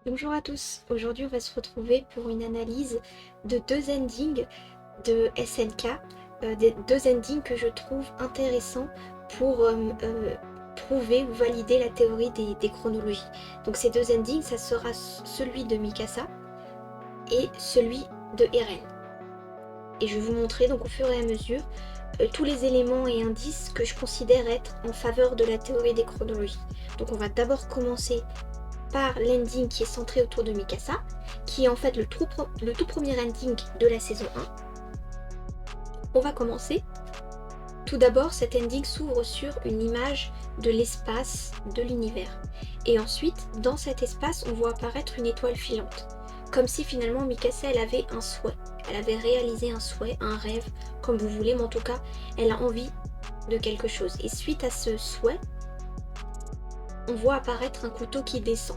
Bonjour à tous, aujourd'hui on va se retrouver pour une analyse de deux endings de SNK, des deux endings que je trouve intéressants pour prouver ou valider la théorie des chronologies. Donc ces deux endings, ça sera celui de Mikasa et celui de Eren. Et je vais vous montrer donc au fur et à mesure tous les éléments et indices que je considère être en faveur de la théorie des chronologies. Donc on va d'abord commencer par l'ending qui est centré autour de Mikasa, qui est en fait le tout premier ending de la saison 1. On va commencer. Tout d'abord, cet ending s'ouvre sur une image de l'espace de l'univers. Et ensuite, dans cet espace, on voit apparaître une étoile filante. Comme si finalement Mikasa, elle avait un souhait. Elle avait réalisé un souhait, un rêve, comme vous voulez, mais en tout cas, elle a envie de quelque chose. Et suite à ce souhait, on voit apparaître un couteau qui descend.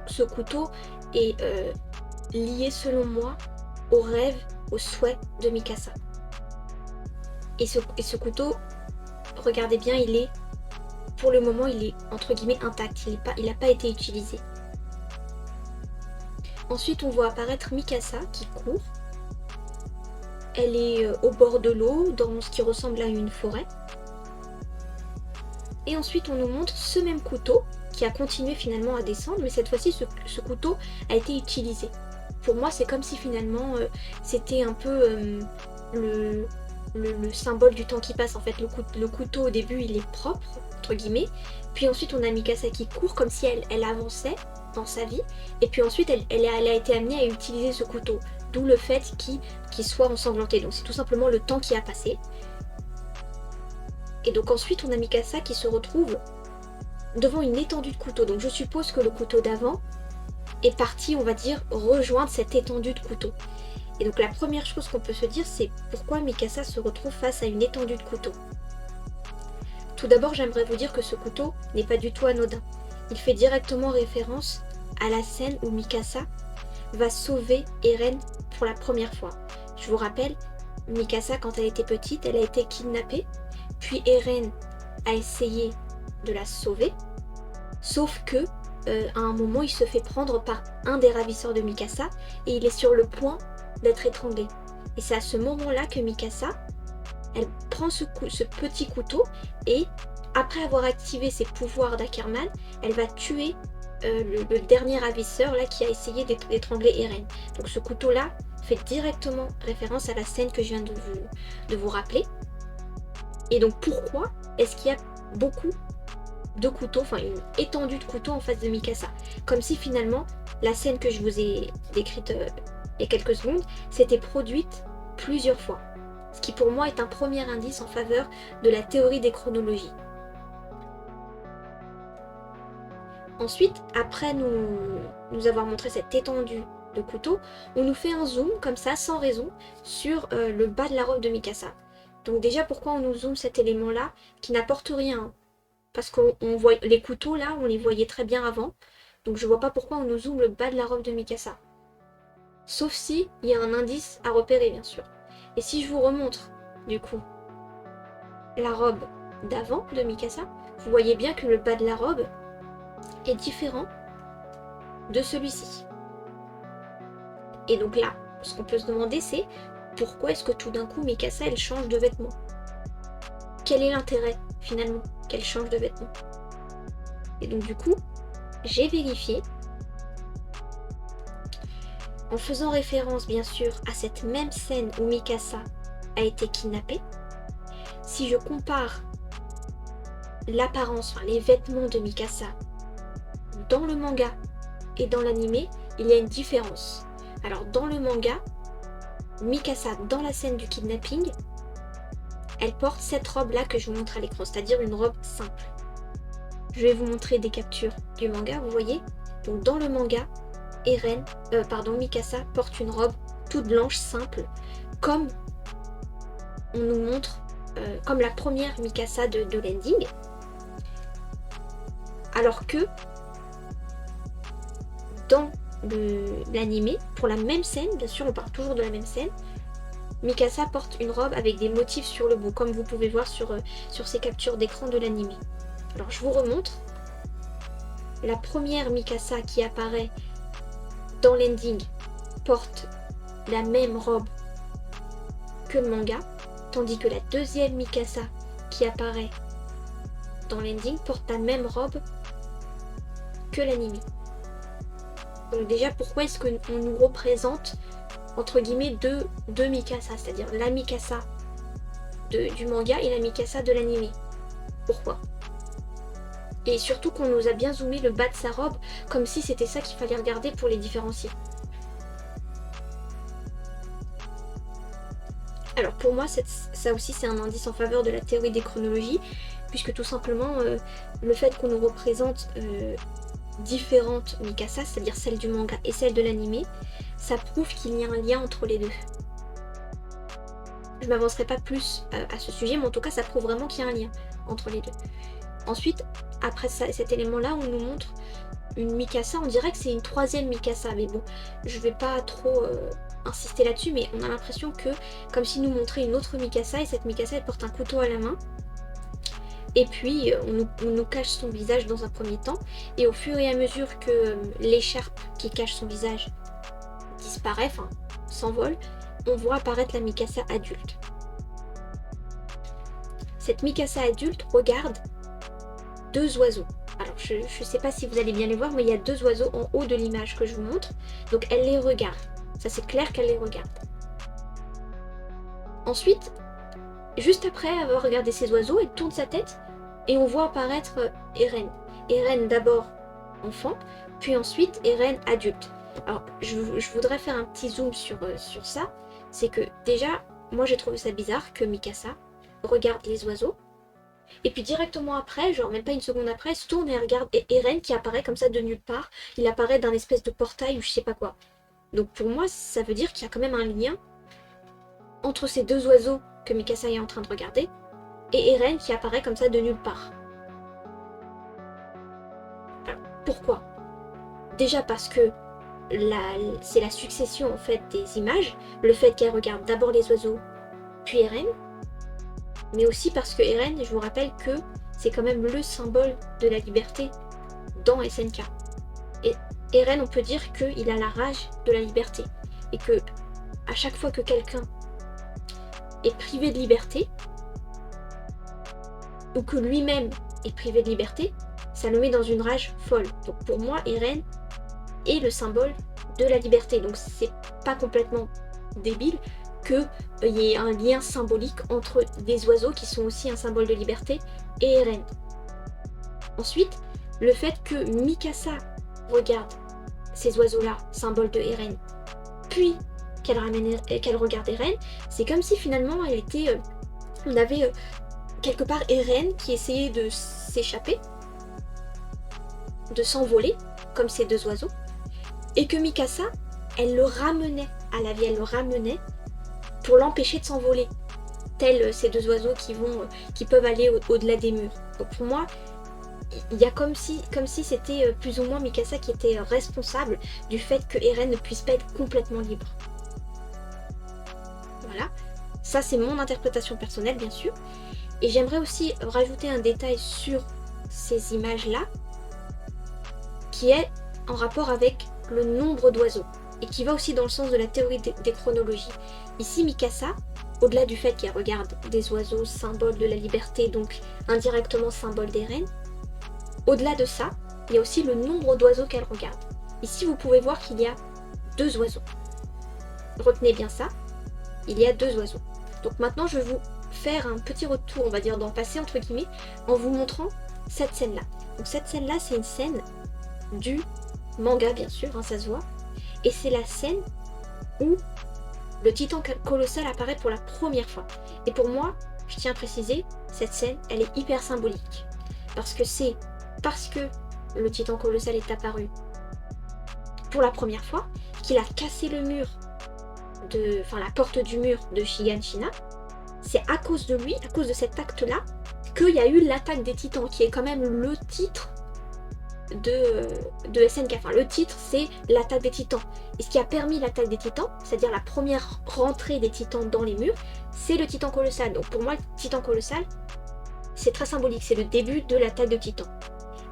Ce couteau est lié selon moi au rêve, au souhait de Mikasa. Et ce couteau, regardez bien, il est, pour le moment, il est entre guillemets intact, il n'a pas été utilisé. Ensuite, on voit apparaître Mikasa qui court. Elle est au bord de l'eau, dans ce qui ressemble à une forêt. Et ensuite, on nous montre ce même couteau qui a continué finalement à descendre, mais cette fois-ci, ce couteau a été utilisé. Pour moi, c'est comme si finalement, c'était un peu le symbole du temps qui passe. En fait, le couteau, au début, il est propre, entre guillemets. Puis ensuite, on a Mikasa qui court comme si elle avançait dans sa vie. Et puis ensuite, elle a été amenée à utiliser ce couteau. D'où le fait qu'il soit ensanglanté. Donc c'est tout simplement le temps qui a passé. Et donc ensuite, on a Mikasa qui se retrouve devant une étendue de couteaux. Donc je suppose que le couteau d'avant est parti, on va dire, rejoindre cette étendue de couteaux. Et donc la première chose qu'on peut se dire, c'est pourquoi Mikasa se retrouve face à une étendue de couteaux. Tout d'abord, j'aimerais vous dire que ce couteau n'est pas du tout anodin. Il fait directement référence à la scène où Mikasa va sauver Eren pour la première fois. Je vous rappelle, Mikasa, quand elle était petite, elle a été kidnappée, puis Eren a essayé de la sauver, sauf que à un moment, il se fait prendre par un des ravisseurs de Mikasa et il est sur le point d'être étranglé. Et c'est à ce moment-là que Mikasa, elle prend ce petit couteau et après avoir activé ses pouvoirs d'Ackerman, elle va tuer le dernier ravisseur là qui a essayé d'étrangler Eren. Donc ce couteau-là fait directement référence à la scène que je viens de vous rappeler. Et donc pourquoi est-ce qu'il y a beaucoup de couteaux, enfin une étendue de couteaux en face de Mikasa? Comme si finalement la scène que je vous ai décrite il y a quelques secondes s'était produite plusieurs fois. Ce qui pour moi est un premier indice en faveur de la théorie des chronologies. Ensuite, après nous avoir montré cette étendue de couteaux, on nous fait un zoom comme ça, sans raison, sur le bas de la robe de Mikasa. Donc déjà, pourquoi on nous zoome cet élément-là qui n'apporte rien? Parce qu'on voit les couteaux là, on les voyait très bien avant. Donc je vois pas pourquoi on nous zoome le bas de la robe de Mikasa. Sauf si il y a un indice à repérer, bien sûr. Et si je vous remontre, du coup, la robe d'avant de Mikasa, vous voyez bien que le bas de la robe est différent de celui-ci. Et donc là, ce qu'on peut se demander, c'est pourquoi est-ce que tout d'un coup Mikasa elle change de vêtements? Quel est l'intérêt finalement qu'elle change de vêtements? Et donc du coup, j'ai vérifié en faisant référence bien sûr à cette même scène où Mikasa a été kidnappée. Si je compare l'apparence, enfin les vêtements de Mikasa dans le manga et dans l'anime, il y a une différence. Alors dans le manga, Mikasa, dans la scène du kidnapping, elle porte cette robe-là que je vous montre à l'écran, c'est-à-dire une robe simple. Je vais vous montrer des captures du manga, vous voyez. Donc dans le manga, Mikasa porte une robe toute blanche, simple, comme on nous montre, comme la première Mikasa de l'ending. Alors que dans l'anime, pour la même scène, bien sûr on parle toujours de la même scène, Mikasa porte une robe avec des motifs sur le bout, comme vous pouvez voir sur ces captures d'écran de l'anime. Alors je vous remontre. la première Mikasa qui apparaît dans l'ending porte la même robe que le manga, tandis que la deuxième Mikasa qui apparaît dans l'ending porte la même robe que l'anime. Donc déjà, pourquoi est-ce qu'on nous représente entre guillemets deux Mikasa, c'est-à-dire la Mikasa du manga et la Mikasa de l'anime? Pourquoi? Et surtout qu'on nous a bien zoomé le bas de sa robe, comme si c'était ça qu'il fallait regarder pour les différencier. Alors pour moi, ça aussi c'est un indice en faveur de la théorie des chronologies, puisque tout simplement le fait qu'on nous représente différentes Mikasa, c'est-à-dire celle du manga et celle de l'anime, ça prouve qu'il y a un lien entre les deux. Je m'avancerai pas plus à ce sujet, mais en tout cas ça prouve vraiment qu'il y a un lien entre les deux. Ensuite, après cet élément-là, on nous montre une Mikasa, on dirait que c'est une troisième Mikasa, mais bon, je vais pas trop insister là-dessus, mais on a l'impression que, comme s'il nous montrait une autre Mikasa, et cette Mikasa elle porte un couteau à la main, et puis on nous cache son visage dans un premier temps, et au fur et à mesure que l'écharpe qui cache son visage disparaît, enfin s'envole, on voit apparaître la Mikasa adulte. Cette Mikasa adulte regarde deux oiseaux. Alors je ne sais pas si vous allez bien les voir, mais il y a deux oiseaux en haut de l'image que je vous montre, donc elle les regarde. Ça c'est clair qu'elle les regarde. Ensuite, juste après avoir regardé ces oiseaux, elle tourne sa tête et on voit apparaître Eren. Eren d'abord enfant, puis ensuite Eren adulte. Alors je voudrais faire un petit zoom sur ça. C'est que déjà, moi j'ai trouvé ça bizarre que Mikasa regarde les oiseaux. Et puis directement après, genre même pas une seconde après, elle se tourne et elle regarde Eren qui apparaît comme ça de nulle part. Il apparaît d'un espèce de portail ou je sais pas quoi. Donc pour moi, ça veut dire qu'il y a quand même un lien entre ces deux oiseaux que Mikasa est en train de regarder et Eren qui apparaît comme ça de nulle part. Alors, pourquoi? Déjà parce que c'est la succession en fait des images, le fait qu'elle regarde d'abord les oiseaux, puis Eren, mais aussi parce que Eren, je vous rappelle que c'est quand même le symbole de la liberté dans SNK. Et Eren, on peut dire qu'il a la rage de la liberté, et que à chaque fois que quelqu'un est privé de liberté, ou que lui-même est privé de liberté, ça le met dans une rage folle. Donc pour moi, Eren est le symbole de la liberté. Donc c'est pas complètement débile qu'il y ait un lien symbolique entre des oiseaux qui sont aussi un symbole de liberté et Eren. Ensuite, le fait que Mikasa regarde ces oiseaux-là, symbole de Eren, puis qu'elle regarde Eren, c'est comme si finalement on avait quelque part Eren qui essayait de s'échapper, de s'envoler, comme ces deux oiseaux, et que Mikasa, elle le ramenait à la vie, elle le ramenait pour l'empêcher de s'envoler, tels ces deux oiseaux qui peuvent aller au-delà des murs. Donc pour moi, il y a comme si c'était plus ou moins Mikasa qui était responsable du fait que Eren ne puisse pas être complètement libre. Voilà, ça c'est mon interprétation personnelle bien sûr. Et j'aimerais aussi rajouter un détail sur ces images-là, qui est en rapport avec le nombre d'oiseaux, et qui va aussi dans le sens de la théorie des chronologies. Ici, Mikasa, au-delà du fait qu'elle regarde des oiseaux, symbole de la liberté, donc indirectement symbole d'Eren, au-delà de ça, il y a aussi le nombre d'oiseaux qu'elle regarde. Ici, vous pouvez voir qu'il y a deux oiseaux. Retenez bien ça, il y a deux oiseaux. Donc maintenant, je vais vous faire un petit retour, on va dire, dans le passé, entre guillemets, en vous montrant cette scène-là. Donc cette scène-là, c'est une scène du manga, bien sûr, hein, ça se voit. Et c'est la scène où le titan colossal apparaît pour la première fois. Et pour moi, je tiens à préciser, cette scène, elle est hyper symbolique. Parce que c'est parce que le titan colossal est apparu pour la première fois qu'il a cassé le mur, la porte du mur de Shiganshina. C'est à cause de lui, à cause de cet acte-là, qu'il y a eu l'attaque des titans, qui est quand même le titre de SNK. Enfin, le titre, c'est l'attaque des titans. Et ce qui a permis l'attaque des titans, c'est-à-dire la première rentrée des titans dans les murs, c'est le titan colossal. Donc pour moi, le titan colossal, c'est très symbolique. C'est le début de l'attaque de titans.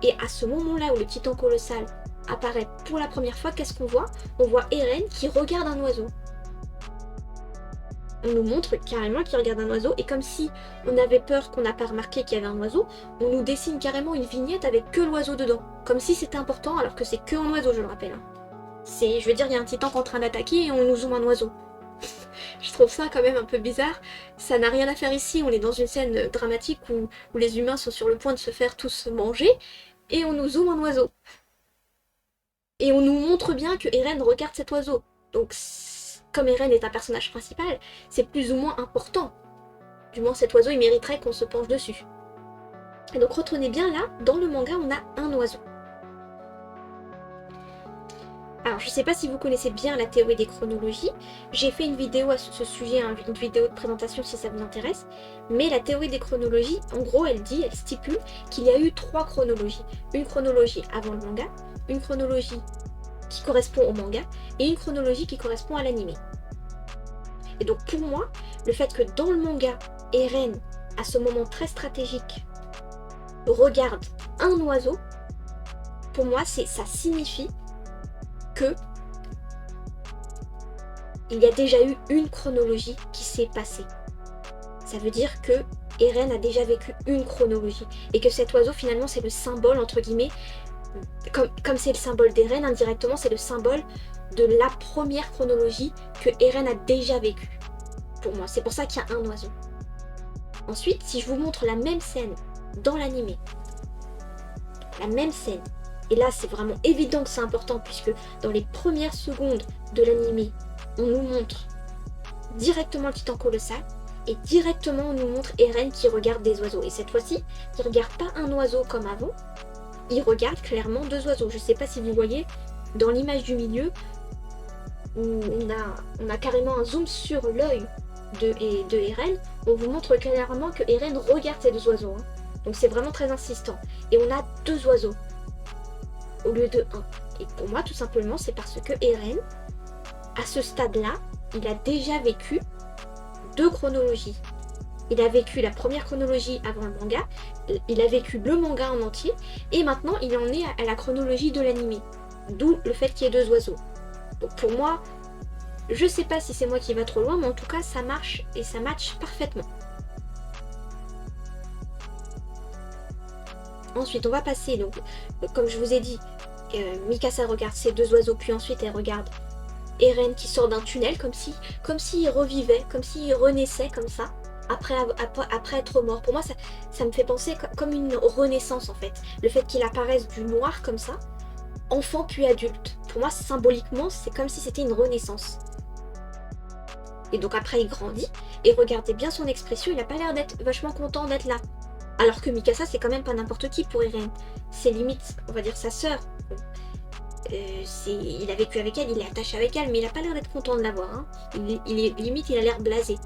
Et à ce moment-là où le titan colossal apparaît pour la première fois, qu'est-ce qu'on voit? On voit Eren qui regarde un oiseau. On nous montre carrément qu'il regarde un oiseau, et comme si on avait peur qu'on n'a pas remarqué qu'il y avait un oiseau, on nous dessine carrément une vignette avec que l'oiseau dedans. Comme si c'était important alors que c'est que un oiseau, je le rappelle. Je veux dire, il y a un titan qui est en train d'attaquer et on nous zoome un oiseau. Je trouve ça quand même un peu bizarre. Ça n'a rien à faire ici, on est dans une scène dramatique où les humains sont sur le point de se faire tous manger, et on nous zoome un oiseau. Et on nous montre bien que Eren regarde cet oiseau. Donc, comme Eren est un personnage principal, c'est plus ou moins important. Du moins, cet oiseau, il mériterait qu'on se penche dessus. Et donc, retenez bien là, dans le manga, on a un oiseau. Alors, je ne sais pas si vous connaissez bien la théorie des chronologies. J'ai fait une vidéo à ce sujet, une vidéo de présentation si ça vous intéresse. Mais la théorie des chronologies, en gros, elle stipule qu'il y a eu 3 chronologies. Une chronologie avant le manga, une chronologie qui correspond au manga, et une chronologie qui correspond à l'anime. Et donc pour moi, le fait que dans le manga, Eren, à ce moment très stratégique, regarde un oiseau, pour moi, ça signifie que il y a déjà eu une chronologie qui s'est passée. Ça veut dire que Eren a déjà vécu une chronologie, et que cet oiseau, finalement, c'est le symbole, entre guillemets, comme c'est le symbole d'Eren, indirectement, c'est le symbole de la première chronologie que Eren a déjà vécue. Pour moi, c'est pour ça qu'il y a un oiseau. Ensuite, si je vous montre la même scène dans l'anime, la même scène, et là c'est vraiment évident que c'est important, puisque dans les premières secondes de l'anime, on nous montre directement le titan colossal, et directement on nous montre Eren qui regarde des oiseaux. Et cette fois-ci, il ne regarde pas un oiseau comme avant, il regarde clairement 2 oiseaux. Je ne sais pas si vous voyez, dans l'image du milieu, où on a carrément un zoom sur l'œil de Eren, on vous montre clairement que Eren regarde ces 2 oiseaux. Donc c'est vraiment très insistant. Et on a 2 oiseaux, au lieu de 1. Et pour moi, tout simplement, c'est parce que Eren, à ce stade-là, il a déjà vécu 2 chronologies. Il a vécu la première chronologie avant le manga, il a vécu le manga en entier, et maintenant il en est à la chronologie de l'anime. D'où le fait qu'il y ait 2 oiseaux. Donc pour moi, je sais pas si c'est moi qui va trop loin, mais en tout cas ça marche et ça match parfaitement. Ensuite on va passer, donc comme je vous ai dit, Mikasa regarde ces 2 oiseaux, puis ensuite elle regarde Eren qui sort d'un tunnel, comme s'il revivait, comme s'il renaissait comme ça. Après être mort. Pour moi, ça me fait penser comme une renaissance en fait. Le fait qu'il apparaisse du noir comme ça, enfant puis adulte. Pour moi, symboliquement, c'est comme si c'était une renaissance. Et donc après, il grandit, et regardez bien son expression, il a pas l'air d'être vachement content d'être là. Alors que Mikasa, c'est quand même pas n'importe qui pour Eren. C'est limite, on va dire, sa sœur. Il a vécu avec elle, il est attaché avec elle, mais il a pas l'air d'être content de l'avoir. Limite, il a l'air blasé.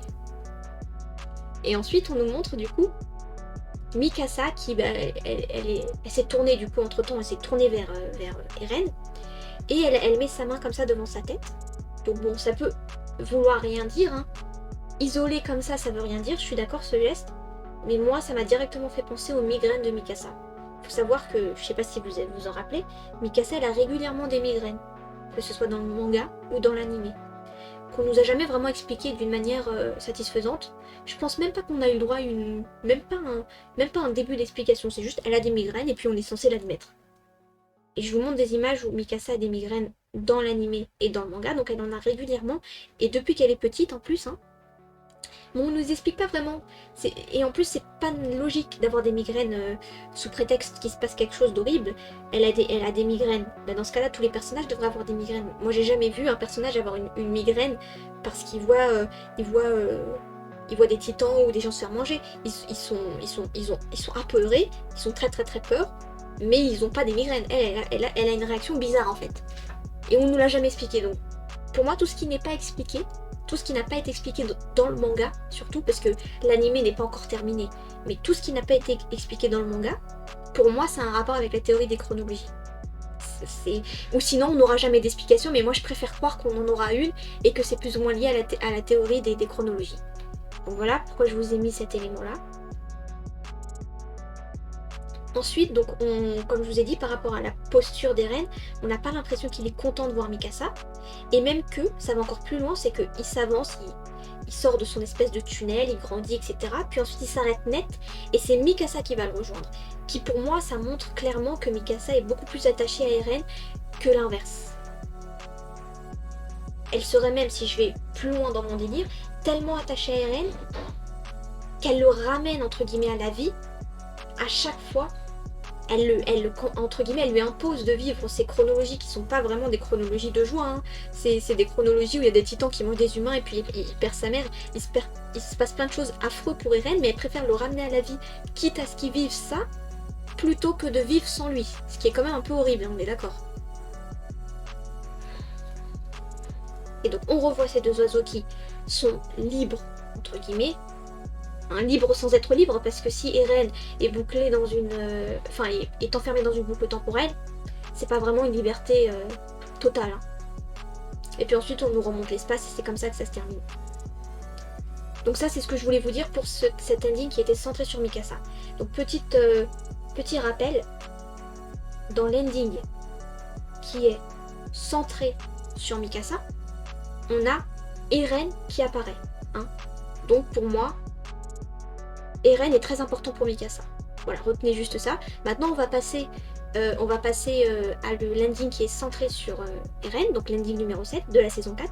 Et ensuite, on nous montre du coup Mikasa qui, elle s'est tournée du coup, entre temps, elle s'est tournée vers Eren, et elle met sa main comme ça devant sa tête. Donc bon, ça peut vouloir rien dire. Isolé comme ça veut rien dire, je suis d'accord, ce geste, mais moi, ça m'a directement fait penser aux migraines de Mikasa. Il faut savoir que, je sais pas si vous vous en rappelez, Mikasa, elle a régulièrement des migraines, que ce soit dans le manga ou dans l'anime, qu'on nous a jamais vraiment expliqué d'une manière satisfaisante. Je pense même pas qu'on a eu le droit à même pas un début d'explication, c'est juste elle a des migraines et puis on est censé l'admettre. Et je vous montre des images où Mikasa a des migraines dans l'anime et dans le manga, donc elle en a régulièrement, et depuis qu'elle est petite en plus, mais on nous explique pas vraiment. Et en plus, c'est pas logique d'avoir des migraines sous prétexte qu'il se passe quelque chose d'horrible. Elle a des migraines. Dans ce cas-là, tous les personnages devraient avoir des migraines. Moi, j'ai jamais vu un personnage avoir une migraine parce qu'il voit des titans ou des gens se faire manger. Ils sont apeurés, ils sont très très très peur, mais ils ont pas des migraines. Elle a une réaction bizarre en fait. Et on nous l'a jamais expliqué. Donc, pour moi, tout ce qui n'est pas expliqué, tout ce qui n'a pas été expliqué dans le manga, surtout parce que l'anime n'est pas encore terminé, mais tout ce qui n'a pas été expliqué dans le manga, pour moi, ça a un rapport avec la théorie des chronologies. Ou sinon, on n'aura jamais d'explication, mais moi, je préfère croire qu'on en aura une et que c'est plus ou moins lié à la théorie des chronologies. Donc voilà pourquoi je vous ai mis cet élément-là. Ensuite, donc comme je vous ai dit, par rapport à la posture d'Eren, on n'a pas l'impression qu'il est content de voir Mikasa. Et même que, ça va encore plus loin, c'est qu'il s'avance, il sort de son espèce de tunnel, il grandit, etc. Puis ensuite il s'arrête net, et c'est Mikasa qui va le rejoindre. Qui pour moi, ça montre clairement que Mikasa est beaucoup plus attachée à Eren que l'inverse. Elle serait même, si je vais plus loin dans mon délire, tellement attachée à Eren qu'elle le ramène entre guillemets à la vie. À chaque fois, entre guillemets, elle lui impose de vivre ces chronologies qui sont pas vraiment des chronologies de joie. Hein. C'est des chronologies où il y a des titans qui mangent des humains et puis il perd sa mère. Il se passe plein de choses affreuses pour Eren, mais elle préfère le ramener à la vie, quitte à ce qu'il vive ça, plutôt que de vivre sans lui. Ce qui est quand même un peu horrible, on est d'accord. Et donc on revoit ces deux oiseaux qui sont libres, entre guillemets. Libre sans être libre, parce que si Eren est bouclé dans une... est enfermé dans une boucle temporelle, c'est pas vraiment une liberté totale. Hein. Et puis ensuite on nous remonte l'espace et c'est comme ça que ça se termine. Donc ça c'est ce que je voulais vous dire pour cet ending qui était centré sur Mikasa. Donc petit rappel, dans l'ending qui est centré sur Mikasa, on a Eren qui apparaît. Hein. Donc pour moi, Eren est très important pour Mikasa. Voilà, retenez juste ça. Maintenant, on va passer à l'ending qui est centré sur Eren, donc l'ending numéro 7 de la saison 4.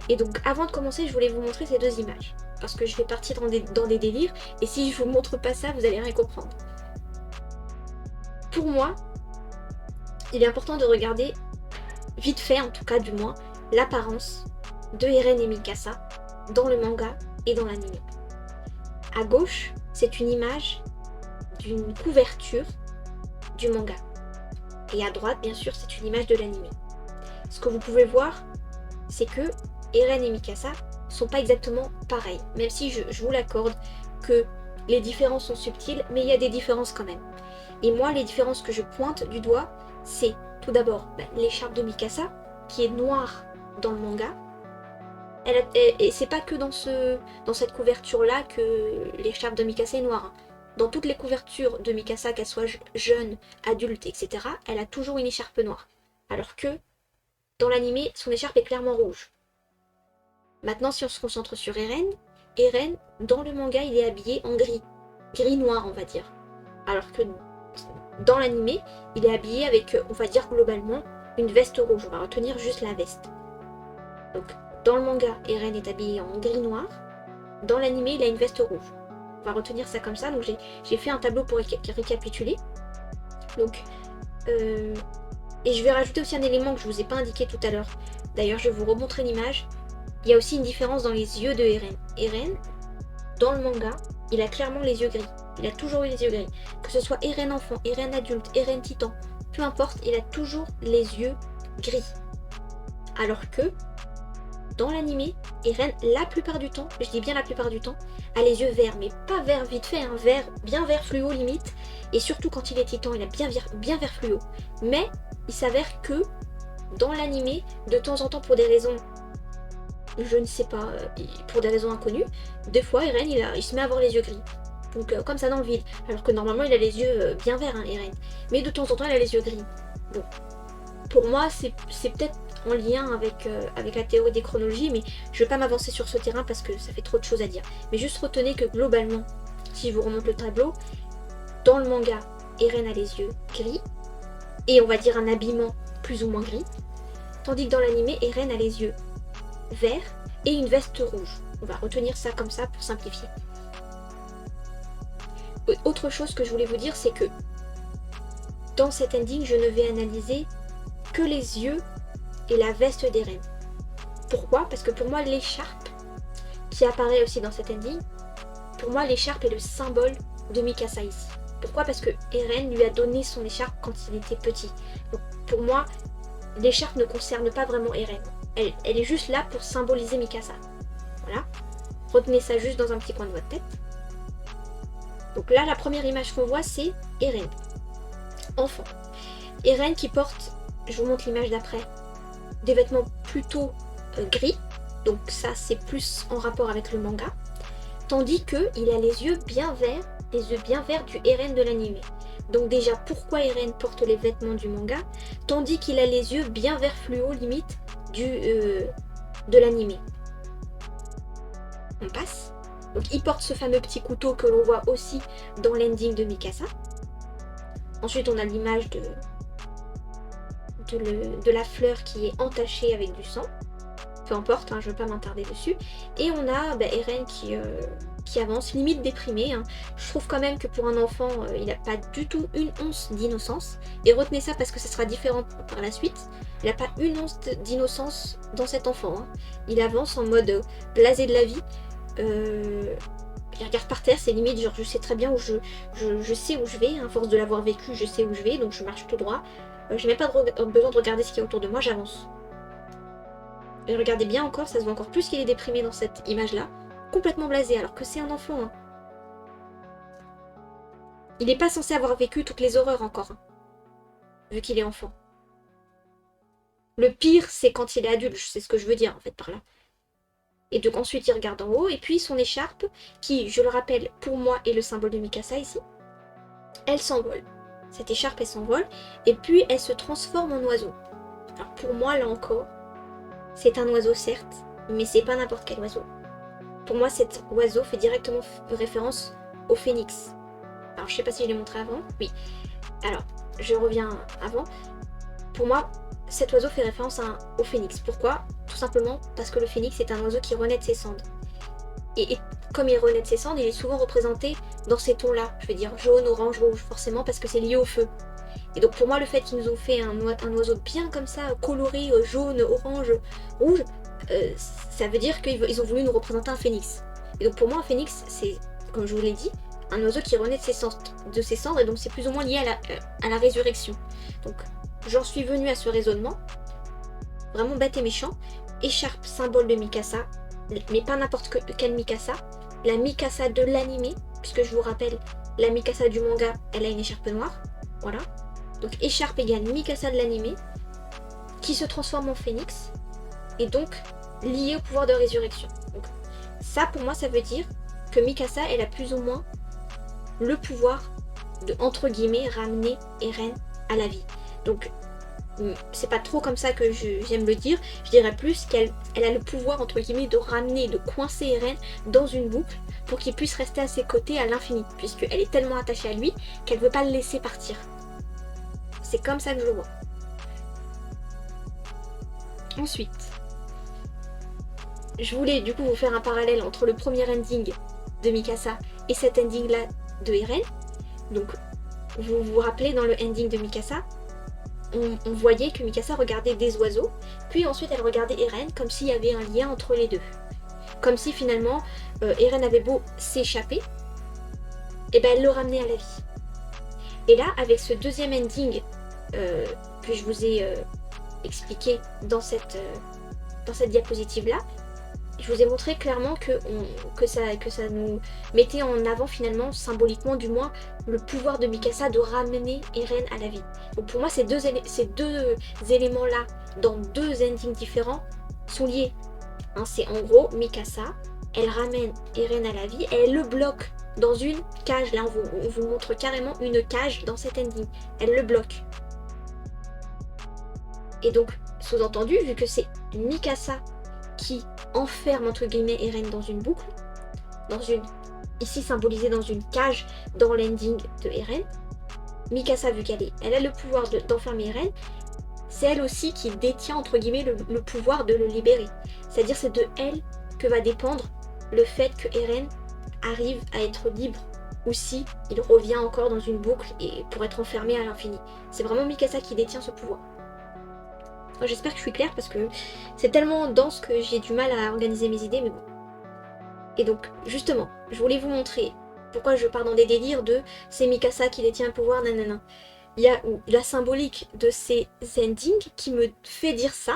Et donc, avant de commencer, je voulais vous montrer ces deux images. Parce que je vais partir dans des délires, et si je vous montre pas ça, vous allez rien comprendre. Pour moi, il est important de regarder, vite fait en tout cas du moins, l'apparence de Eren et Mikasa dans le manga et dans l'anime. À gauche, c'est une image d'une couverture du manga. Et à droite, bien sûr, c'est une image de l'anime. Ce que vous pouvez voir, c'est que Eren et Mikasa sont pas exactement pareils. Même si je vous l'accorde que les différences sont subtiles, mais il y a des différences quand même. Et moi, les différences que je pointe du doigt, c'est tout d'abord l'écharpe de Mikasa, qui est noire dans le manga. Et c'est pas que dans cette couverture-là que l'écharpe de Mikasa est noire. Dans toutes les couvertures de Mikasa, qu'elle soit jeune, adulte, etc., elle a toujours une écharpe noire. Alors que, dans l'anime, son écharpe est clairement rouge. Maintenant, si on se concentre sur Eren, dans le manga, il est habillé en gris. Gris-noir, on va dire. Alors que, dans l'anime, il est habillé avec, on va dire globalement, une veste rouge. On va retenir juste la veste. Donc, dans le manga, Eren est habillé en gris-noir. Dans l'anime, il a une veste rouge. On va retenir ça comme ça. Donc j'ai fait un tableau pour récapituler. Donc, et je vais rajouter aussi un élément que je ne vous ai pas indiqué tout à l'heure. D'ailleurs, je vais vous remontrer l'image. Il y a aussi une différence dans les yeux de Eren. Eren, dans le manga, il a clairement les yeux gris. Il a toujours eu les yeux gris. Que ce soit Eren enfant, Eren adulte, Eren titan, peu importe, il a toujours les yeux gris. Alors que, dans l'anime, Eren, la plupart du temps, je dis bien la plupart du temps, a les yeux verts, mais pas vert vite fait, hein, bien vert fluo limite, et surtout quand il est titan, il a bien vert fluo. Mais il s'avère que, dans l'anime, de temps en temps, pour des raisons, je ne sais pas, pour des raisons inconnues, des fois Eren, il se met à avoir les yeux gris. Donc comme ça dans le vide, alors que normalement il a les yeux bien verts, hein, Eren. Mais de temps en temps, il a les yeux gris. Bon, pour moi, c'est peut-être en lien avec la théorie des chronologies, mais je ne vais pas m'avancer sur ce terrain parce que ça fait trop de choses à dire. Mais juste retenez que globalement, si je vous remonte le tableau, dans le manga, Eren a les yeux gris, et on va dire un habillement plus ou moins gris, tandis que dans l'anime, Eren a les yeux verts et une veste rouge. On va retenir ça comme ça pour simplifier. Autre chose que je voulais vous dire, c'est que dans cet ending, je ne vais analyser que les yeux et la veste d'Eren. Pourquoi ? Parce que pour moi, l'écharpe, qui apparaît aussi dans cet ending, pour moi, l'écharpe est le symbole de Mikasa ici. Pourquoi ? Parce que Eren lui a donné son écharpe quand il était petit. Donc pour moi, l'écharpe ne concerne pas vraiment Eren. Elle est juste là pour symboliser Mikasa. Voilà. Retenez ça juste dans un petit coin de votre tête. Donc là, la première image qu'on voit, c'est Eren. Enfant. Eren qui porte, je vous montre l'image d'après, des vêtements plutôt gris. Donc ça, c'est plus en rapport avec le manga. Tandis qu'il a les yeux bien verts du Eren de l'anime. Donc déjà, pourquoi Eren porte les vêtements du manga, tandis qu'il a les yeux bien vert fluo, limite, de l'animé. On passe. Donc il porte ce fameux petit couteau que l'on voit aussi dans l'ending de Mikasa. Ensuite, on a l'image de la fleur qui est entachée avec du sang. Peu importe, hein, je ne veux pas m'attarder dessus. Et on a Eren qui avance, limite déprimé. Hein. Je trouve quand même que pour un enfant, il n'a pas du tout une once d'innocence. Et retenez ça parce que ça sera différent par la suite. Il n'a pas une once d'innocence dans cet enfant. Hein. Il avance en mode blasé de la vie. Il regarde par terre, c'est limite genre je sais très bien où je sais où je vais. À force de l'avoir vécu, je sais où je vais, donc je marche tout droit. Je n'ai pas besoin de regarder ce qu'il y a autour de moi, j'avance. Et regardez bien encore, ça se voit encore plus qu'il est déprimé dans cette image-là. Complètement blasé, alors que c'est un enfant. Hein. Il n'est pas censé avoir vécu toutes les horreurs encore, hein, vu qu'il est enfant. Le pire, c'est quand il est adulte, c'est ce que je veux dire en fait par là. Et donc ensuite il regarde en haut, et puis son écharpe, qui, je le rappelle, pour moi est le symbole de Mikasa ici, elle s'envole. Cette écharpe, elle s'envole, et puis elle se transforme en oiseau. Alors pour moi, là encore, c'est un oiseau certes, mais c'est pas n'importe quel oiseau. Pour moi, cet oiseau fait directement référence au phénix. Alors je sais pas si je l'ai montré avant, oui. Alors, je reviens avant. Pour moi, cet oiseau fait référence au phénix. Pourquoi? Tout simplement parce que le phénix est un oiseau qui renaît de ses cendres. Et comme il renaît de ses cendres, il est souvent représenté dans ces tons-là. Je veux dire jaune, orange, rouge, forcément parce que c'est lié au feu. Et donc pour moi, le fait qu'ils nous ont fait un oiseau bien comme ça, coloré, jaune, orange, rouge, ça veut dire qu'ils ont voulu nous représenter un phénix. Et donc pour moi, un phénix, c'est, comme je vous l'ai dit, un oiseau qui renaît de ses cendres, et donc c'est plus ou moins lié à la résurrection. Donc j'en suis venue à ce raisonnement, vraiment bête et méchant. Écharpe, symbole de Mikasa, mais pas n'importe quelle Mikasa, la Mikasa de l'animé, puisque je vous rappelle, la Mikasa du manga, elle a une écharpe noire, voilà. Donc écharpe égale Mikasa de l'animé, qui se transforme en phénix, et donc liée au pouvoir de résurrection. Donc, ça pour moi ça veut dire que Mikasa elle a plus ou moins le pouvoir de entre guillemets ramener Eren à la vie. Donc c'est pas trop comme ça que j'aime le dire, je dirais plus qu'elle a le pouvoir entre guillemets de ramener, de coincer Eren dans une boucle pour qu'il puisse rester à ses côtés à l'infini, puisqu'elle est tellement attachée à lui qu'elle veut pas le laisser partir. C'est comme ça que je le vois. Ensuite, je voulais du coup vous faire un parallèle entre le premier ending de Mikasa et cet ending là de Eren. Donc vous vous rappelez, dans le ending de Mikasa, on voyait que Mikasa regardait des oiseaux, puis ensuite elle regardait Eren comme s'il y avait un lien entre les deux. Comme si finalement Eren avait beau s'échapper, et ben elle le ramenait à la vie. Et là, avec ce deuxième ending que je vous ai expliqué dans cette diapositive là, je vous ai montré clairement que ça nous mettait en avant finalement, symboliquement du moins, le pouvoir de Mikasa de ramener Eren à la vie. Donc pour moi ces deux éléments là, dans deux endings différents, sont liés. Hein, c'est en gros Mikasa, elle ramène Eren à la vie et elle le bloque dans une cage. Là on vous montre carrément une cage dans cet ending. Elle le bloque. Et donc, sous-entendu, vu que c'est Mikasa qui enferme entre guillemets Eren dans une boucle, ici symbolisée dans une cage dans l'ending de Eren, Mikasa, vu elle a le pouvoir d'enfermer Eren, c'est elle aussi qui détient entre guillemets le pouvoir de le libérer. C'est-à-dire c'est de elle que va dépendre le fait que Eren arrive à être libre, ou si il revient encore dans une boucle et pour être enfermé à l'infini. C'est vraiment Mikasa qui détient ce pouvoir. J'espère que je suis claire parce que c'est tellement dense que j'ai du mal à organiser mes idées, mais bon. Et donc, justement, je voulais vous montrer pourquoi je pars dans des délires de c'est Mikasa qui détient un pouvoir, nanana. Il y a la symbolique de ces endings qui me fait dire ça,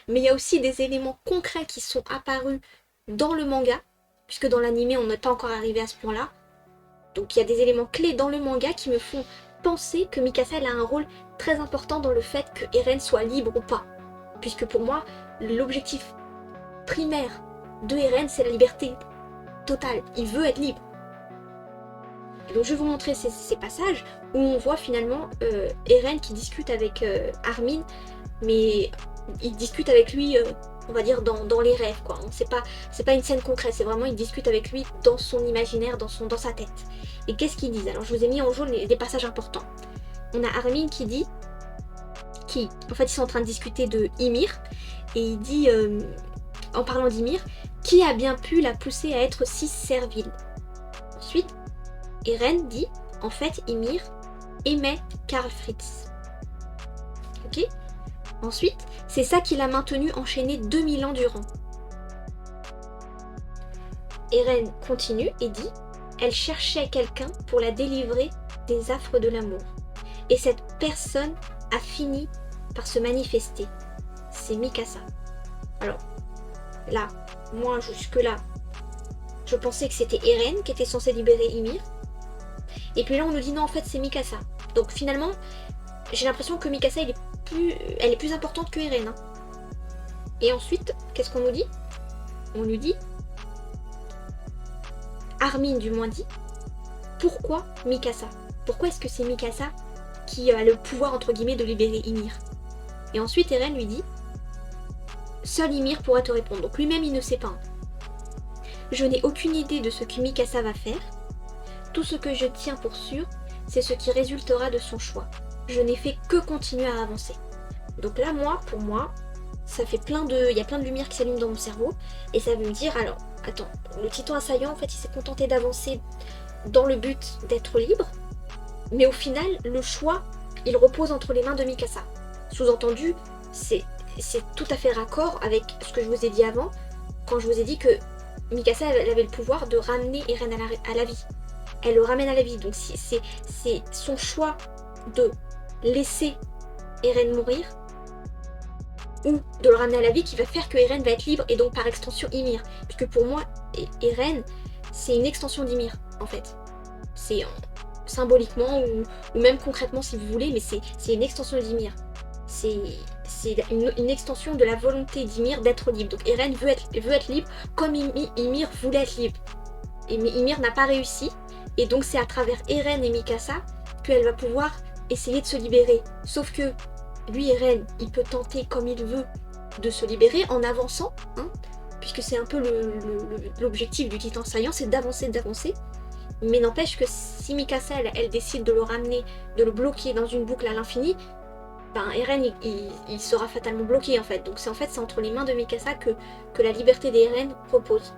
mais il y a aussi des éléments concrets qui sont apparus dans le manga, puisque dans l'anime on n'est pas encore arrivé à ce point-là. Donc il y a des éléments clés dans le manga qui me font penser que Mikasa elle a un rôle très important dans le fait que Eren soit libre ou pas. Puisque pour moi, l'objectif primaire de Eren, c'est la liberté totale. Il veut être libre. Donc je vais vous montrer ces passages où on voit finalement Eren qui discute avec Armin, mais il discute avec lui, on va dire, dans les rêves, quoi. C'est pas une scène concrète, c'est vraiment, il discute avec lui dans son imaginaire, dans sa tête. Et qu'est-ce qu'ils disent? Alors je vous ai mis en jaune des passages importants. On a Armin qui dit, en fait ils sont en train de discuter de Ymir, et il dit, en parlant d'Ymir, qui a bien pu la pousser à être si servile? Ensuite, Eren dit, en fait, Ymir aimait Karl Fritz. Ok? Ensuite, c'est ça qui l'a maintenu enchaîné 2000 ans durant. Eren continue et dit, elle cherchait quelqu'un pour la délivrer des affres de l'amour. Et cette personne a fini par se manifester. C'est Mikasa. Alors, là, moi jusque-là, je pensais que c'était Eren qui était censé libérer Ymir. Et puis là, on nous dit non, en fait, c'est Mikasa. Donc finalement, j'ai l'impression que Mikasa, elle est plus importante que Eren. Hein. Et ensuite, qu'est-ce qu'on nous dit? On nous dit, Armin du moins dit, pourquoi Mikasa? Pourquoi est-ce que c'est Mikasa qui a le pouvoir, entre guillemets, de libérer Ymir? Et ensuite, Eren lui dit, seul Ymir pourra te répondre. Donc lui-même, il ne sait pas. Je n'ai aucune idée de ce que Mikasa va faire. Tout ce que je tiens pour sûr, c'est ce qui résultera de son choix. Je n'ai fait que continuer à avancer. Donc là, pour moi, ça fait il y a plein de lumière qui s'allument dans mon cerveau, et ça veut me dire, alors, attends, le titan assaillant, en fait, il s'est contenté d'avancer dans le but d'être libre, mais au final, le choix, il repose entre les mains de Mikasa. Sous-entendu, c'est tout à fait raccord avec ce que je vous ai dit avant, quand je vous ai dit que Mikasa, elle avait le pouvoir de ramener Eren à la vie. Elle le ramène à la vie, donc c'est son choix de laisser Eren mourir ou de le ramener à la vie qui va faire que Eren va être libre et donc par extension Ymir. Puisque pour moi, Eren, c'est une extension d'Ymir en fait. C'est symboliquement ou même concrètement si vous voulez, mais c'est une extension d'Ymir. C'est une extension de la volonté d'Ymir d'être libre. Donc Eren veut être libre comme Ymir voulait être libre. Mais Ymir n'a pas réussi. Et donc c'est à travers Eren et Mikasa qu'elle va pouvoir essayer de se libérer. Sauf que lui, Eren, il peut tenter comme il veut de se libérer en avançant, hein, puisque c'est un peu l'objectif du titan saillant, c'est d'avancer. Mais n'empêche que si Mikasa, elle décide de le ramener, de le bloquer dans une boucle à l'infini, ben Eren, il sera fatalement bloqué en fait. Donc c'est entre les mains de Mikasa que la liberté d'Eren repose.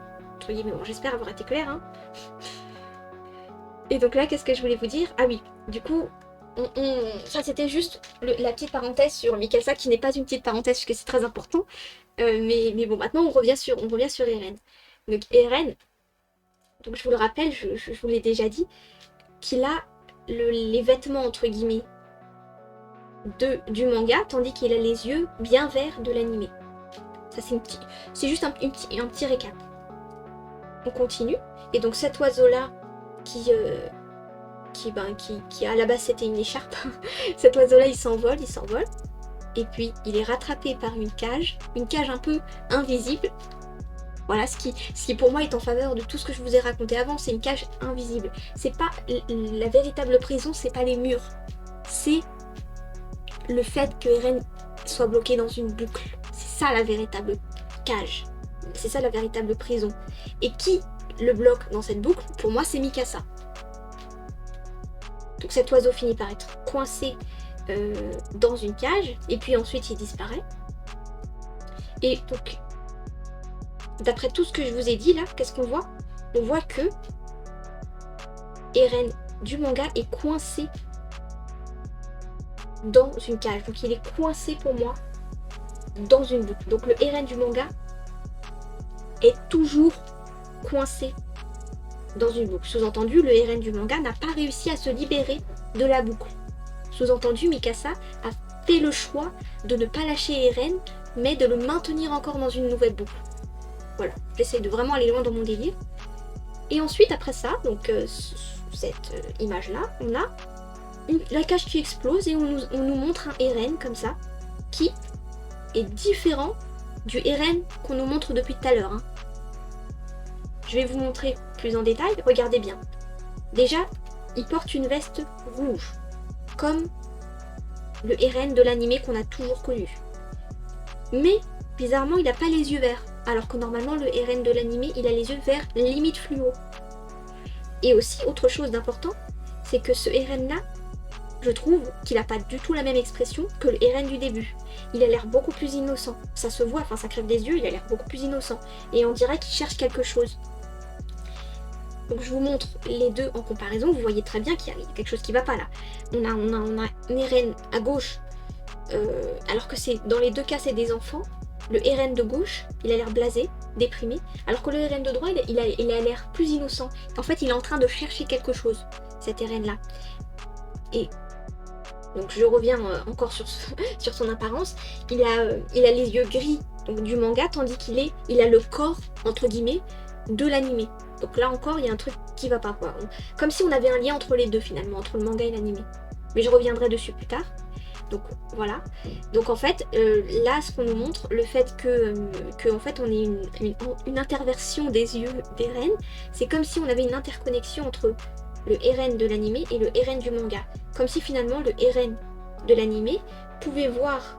Mais bon, j'espère avoir été claire, hein. Et donc là, qu'est-ce que je voulais vous dire? Ah oui, du coup, ça c'était juste la petite parenthèse sur Mikasa, qui n'est pas une petite parenthèse, parce que c'est très important. Mais bon, maintenant on revient sur Eren. Donc Eren, donc je vous le rappelle, je vous l'ai déjà dit, qu'il a les vêtements, entre guillemets, du manga, tandis qu'il a les yeux bien verts de l'animé. Ça c'est juste un petit récap. On continue, et donc cet oiseau-là, qui à la base c'était une écharpe. Cet oiseau-là, il s'envole, et puis il est rattrapé par une cage un peu invisible. Voilà, ce qui pour moi est en faveur de tout ce que je vous ai raconté avant, c'est une cage invisible. C'est pas la véritable prison, c'est pas les murs, c'est le fait que Eren soit bloqué dans une boucle. C'est ça la véritable cage, c'est ça la véritable prison. Et qui le bloque dans cette boucle? Pour moi, c'est Mikasa. Donc cet oiseau finit par être coincé dans une cage, et puis ensuite il disparaît. Et donc, d'après tout ce que je vous ai dit là, qu'est-ce qu'on voit? On voit que Eren du manga est coincé dans une cage. Donc il est coincé pour moi dans une boucle. Donc le Eren du manga est toujours coincé dans une boucle. Sous-entendu, le Eren du manga n'a pas réussi à se libérer de la boucle. Sous-entendu, Mikasa a fait le choix de ne pas lâcher Eren, mais de le maintenir encore dans une nouvelle boucle. Voilà, j'essaie de vraiment aller loin dans mon délire. Et ensuite, après ça, donc cette image-là, on a la cage qui explose et on nous montre un Eren comme ça, qui est différent du Eren qu'on nous montre depuis tout à l'heure. Hein. Je vais vous montrer plus en détail, regardez bien. Déjà, il porte une veste rouge, comme le Eren de l'animé qu'on a toujours connu. Mais, bizarrement, il n'a pas les yeux verts, alors que normalement, le Eren de l'animé, il a les yeux verts limite fluo. Et aussi, autre chose d'important, c'est que ce Eren-là, je trouve qu'il n'a pas du tout la même expression que le Eren du début. Il a l'air beaucoup plus innocent. Ça se voit, enfin ça crève des yeux, il a l'air beaucoup plus innocent. Et on dirait qu'il cherche quelque chose. Donc je vous montre les deux en comparaison, vous voyez très bien qu'il y a quelque chose qui ne va pas là. On a un Eren à gauche, alors que c'est dans les deux cas c'est des enfants. Le Eren de gauche, il a l'air blasé, déprimé, alors que le Eren de droite, il a l'air plus innocent. En fait, il est en train de chercher quelque chose, cet Eren-là. Et donc je reviens encore sur son apparence. Il a les yeux gris donc, du manga, tandis il a le corps, entre guillemets, de l'animé. Donc là encore, il y a un truc qui va pas, quoi. Comme si on avait un lien entre les deux, finalement, entre le manga et l'animé. Mais je reviendrai dessus plus tard. Donc voilà. Donc en fait, là, ce qu'on nous montre, le fait que en fait, on ait une interversion des yeux d'Eren, c'est comme si on avait une interconnexion entre le Eren de l'animé et le Eren du manga. Comme si finalement le Eren de l'animé pouvait voir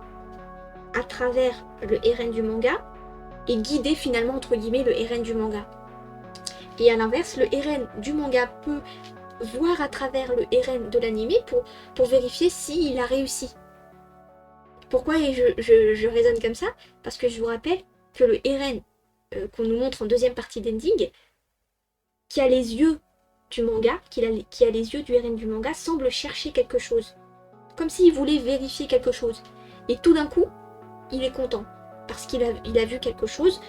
à travers le Eren du manga et guider finalement entre guillemets le Eren du manga. Et à l'inverse, le Eren du manga peut voir à travers le Eren de l'animé pour vérifier s'il a réussi. Pourquoi je raisonne comme ça? Parce que je vous rappelle que le Eren qu'on nous montre en deuxième partie d'ending, qui a les yeux du manga, qui a les yeux du Eren du manga, semble chercher quelque chose. Comme s'il voulait vérifier quelque chose. Et tout d'un coup, il est content. Parce qu'il a vu quelque chose,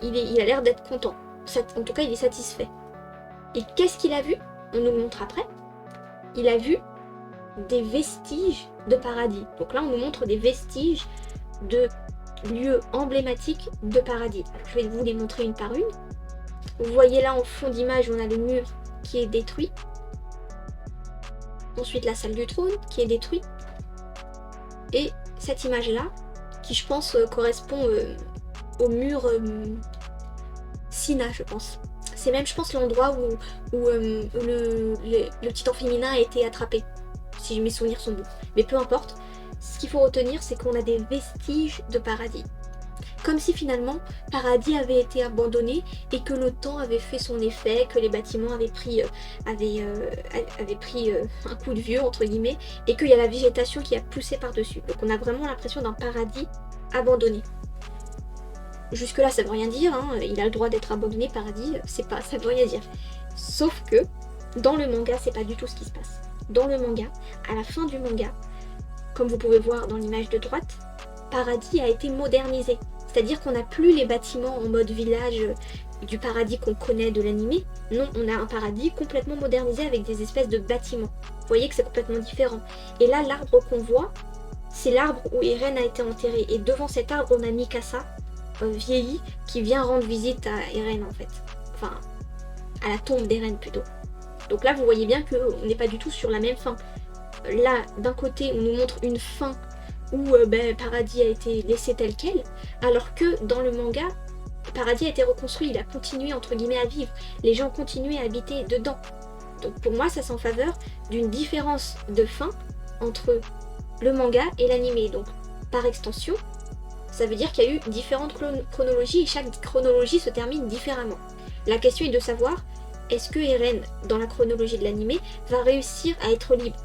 il a l'air d'être content. En tout cas, il est satisfait. Et qu'est-ce qu'il a vu? On nous le montre après. Il a vu des vestiges de paradis. Donc là, on nous montre des vestiges de lieux emblématiques de paradis. Alors, je vais vous les montrer une par une. Vous voyez là en fond d'image, on a le mur qui est détruit. Ensuite, la salle du trône qui est détruite. Et cette image-là, qui je pense correspond au mur Sina, je pense. C'est même, je pense, l'endroit où le titan féminin a été attrapé, si mes souvenirs sont bons. Mais peu importe, ce qu'il faut retenir, c'est qu'on a des vestiges de paradis. Comme si finalement, paradis avait été abandonné et que le temps avait fait son effet, que les bâtiments avaient pris un coup de vieux, entre guillemets, et qu'il y a la végétation qui a poussé par-dessus. Donc on a vraiment l'impression d'un paradis abandonné. Jusque-là, ça veut rien dire, hein. Il a le droit d'être abandonné, paradis, ça veut rien dire. Sauf que, dans le manga, c'est pas du tout ce qui se passe. Dans le manga, à la fin du manga, comme vous pouvez voir dans l'image de droite, paradis a été modernisé. C'est-à-dire qu'on n'a plus les bâtiments en mode village du paradis qu'on connaît de l'animé. Non, on a un paradis complètement modernisé avec des espèces de bâtiments. Vous voyez que c'est complètement différent. Et là, l'arbre qu'on voit, c'est l'arbre où Eren a été enterré. Et devant cet arbre, on a Mikasa, vieilli, qui vient rendre visite à Eren en fait. Enfin, à la tombe d'Eren plutôt. Donc là, vous voyez bien qu'on n'est pas du tout sur la même fin. Là, d'un côté, on nous montre une fin où Paradis a été laissé tel quel, alors que dans le manga, Paradis a été reconstruit, il a continué entre guillemets à vivre, les gens continuaient à habiter dedans. Donc pour moi, ça c'est en faveur d'une différence de fin entre le manga et l'animé. Donc par extension, ça veut dire qu'il y a eu différentes chronologies et chaque chronologie se termine différemment. La question est de savoir, est-ce que Eren, dans la chronologie de l'animé, va réussir à être libre?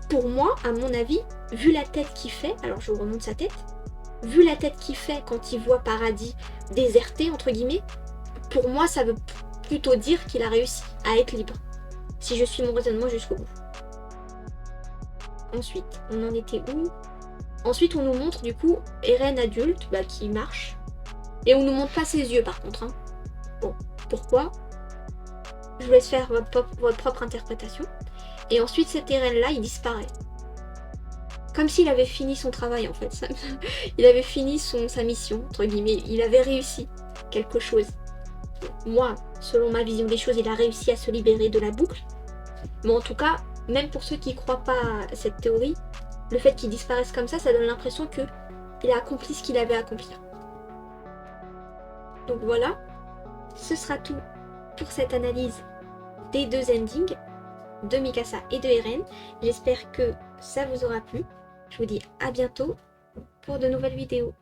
Pour moi, à mon avis, vu la tête qu'il fait, alors je vous remonte sa tête, vu la tête qu'il fait quand il voit Paradis déserté, entre guillemets, pour moi ça veut plutôt dire qu'il a réussi à être libre, si je suis mon raisonnement jusqu'au bout. Ensuite, on en était où? Ensuite, on nous montre du coup Eren adulte qui marche, et on nous montre pas ses yeux par contre. Hein. Bon, pourquoi? Je vous laisse faire votre propre interprétation. Et ensuite, cet Eren-là, il disparaît. Comme s'il avait fini son travail, en fait. Il avait fini sa mission, entre guillemets. Il avait réussi quelque chose. Moi, selon ma vision des choses, il a réussi à se libérer de la boucle. Mais en tout cas, même pour ceux qui ne croient pas à cette théorie, le fait qu'il disparaisse comme ça donne l'impression qu'il a accompli ce qu'il avait à accomplir. Donc voilà, ce sera tout pour cette analyse des deux endings. de Mikasa et de Eren. J'espère que ça vous aura plu. Je vous dis à bientôt pour de nouvelles vidéos.